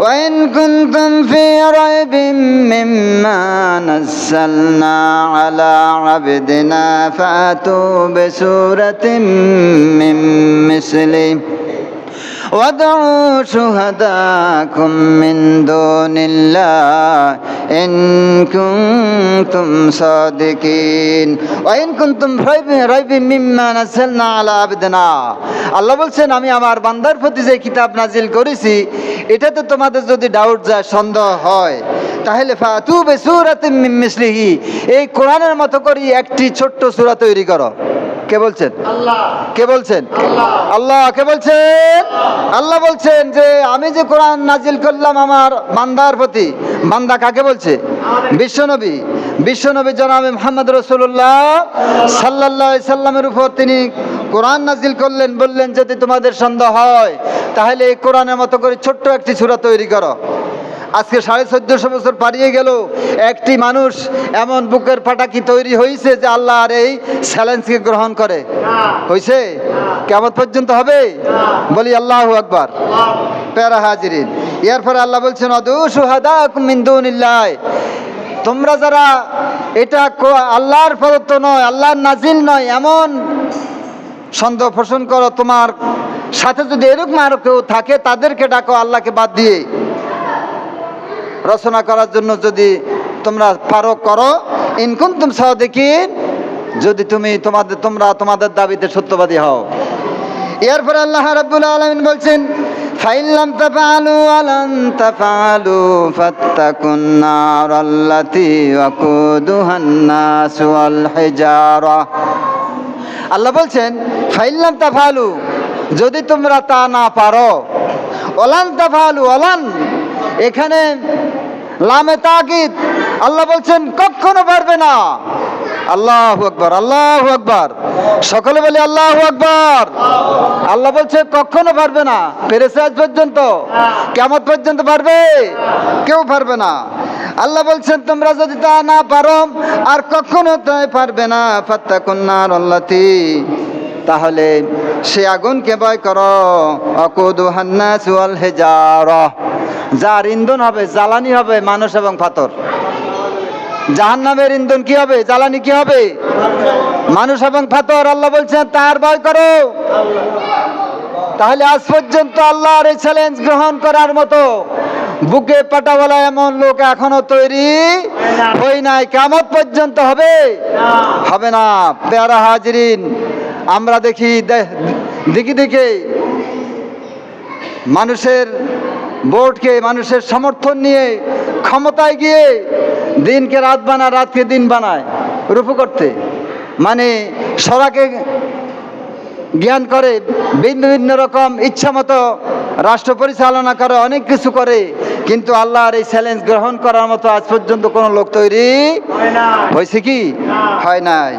وإن كنتم في ريب مما نزلنا على عبدنا فأتوا بسورة من مثله وادعوا شهداءكم من دون الله إن كنتم صادقين وإن كنتم ريب مما نزلنا على عبدنا আল্লাহ বলছেন আমি আমার বান্দার প্রতি যে কিতাব নাজিল করেছি এটাতে তোমাদের যদি ডাউট যায় সন্দেহ হয় তাহলে ফাতু বিসূরাতিন মিন মিসলিহি এই কোরআনের মতো করে একটি ছোট্ট সূরা তৈরি করো। কে বলছেন? আল্লাহ। কে বলছেন? আল্লাহ। আল্লাহ কে বলছেন? আল্লাহ বলছেন যে আমি যে কোরআন নাজিল করলাম আমার বান্দার প্রতি, বান্দা কাকে বলছে? বিশ্বনবী। বিশ্বনবী জনাবে মুহাম্মদ রাসূলুল্লাহ সাল্লাল্লাহু আলাইহি সাল্লামের উপর তিনি কোরআন নাজিল করলেন, বললেন যদি তোমাদের সন্দেহ হয় তাহলে এই কোরআনের মতো করে ছোট্ট একটি সূরা তৈরি করো। আজকে 1450 বছর পারিয়ে গেল, একটি মানুষ এমন বুকের ফাটাকি তৈরি হয়েছে যে আল্লাহর এই চ্যালেঞ্জকে গ্রহণ করে হয়েছে? কিয়ামত পর্যন্ত হবে? বলি আল্লাহু আকবার। প্যারা হাজিরিন, এরপরে আল্লাহ বলছেন আদু শুহাদাকুম মিন দুনিল্লাহ, তোমরা যারা এটা আল্লাহর প্রদত্ত নয়, আল্লাহর নাজিল নয় এমন সন্দেহ পোষণ করো, তোমার সাথে যদি এরকম আরো কেউ থাকে তাদেরকে ডাকো আল্লাহকে বাদ দিয়ে রচনা করার জন্য যদি তোমরা পারো করো। ইন কুনতুম সাদিকিন, যদি তোমরা তোমাদের দাবিতে সত্যবাদী হও। এরপর আল্লাহ রাব্বুল আলামিন বলছেন ফাইন লাম তাফআলু ওয়া লান তাফআলু ফাত্তাকুন নারাল্লাতী ওয়াকুদুহান নাস ওয়াল হিজারা। আল্লাহ বলছেন ফাইন লাম তাফআলু, যদি তোমরা তা না পারো, ওয়ালান তাফআলু, ওয়ালান এখানে লামে তাকিদ, আল্লাহ বলছেন কখনো পারবে না। আল্লাহু আকবার, আল্লাহু আকবার, সকলে বলি আল্লাহু আকবার। আল্লাহ বলছে কখনো পারবে না। পেরেছে আজ পর্যন্ত? কিয়ামত পর্যন্ত পারবে? কেউ পারবে না। আল্লাহ বলছেন তোমরা যদি তা না পারো আর কখনো তাই পারবে না, ফাত্তাকুন নারাল্লাতী, তাহলে সে আগুনকে ভয় করো, ওয়াকুদুহান নাস ওয়াল হিজারা, যার ইন্ধন হবে, জ্বালানি হবে মানুষ এবং পাথর। জাহান্নামের ইন্ধন কি হবে? জ্বালানি কি হবে? মানুষ এবং পাথর। আল্লাহ বলছেন তার ভয় করো। তাহলে আজ পর্যন্ত আল্লাহর এই চ্যালেঞ্জ গ্রহণ করার মতো বুকে পাটাওয়ালা এমন লোক এখনো তৈরি হয় নাই। কিয়ামত পর্যন্ত হবে? হবে না। প্যারা হাজিরিন, আমরা দেখি দেখে মানুষের ভোটকে, মানুষের সমর্থন নিয়ে ক্ষমতায় গিয়ে দিনকে রাত বানায়, রাতকে দিন বানায় রূপু করতে, মানে সরাকে জ্ঞান করে, বিভিন্ন রকম ইচ্ছা মতো রাষ্ট্র পরিচালনা করে, অনেক কিছু করে, কিন্তু আল্লাহর এই চ্যালেঞ্জ গ্রহণ করার মতো আজ পর্যন্ত কোনো লোক তৈরি হয়েছে কি? হয় নাই।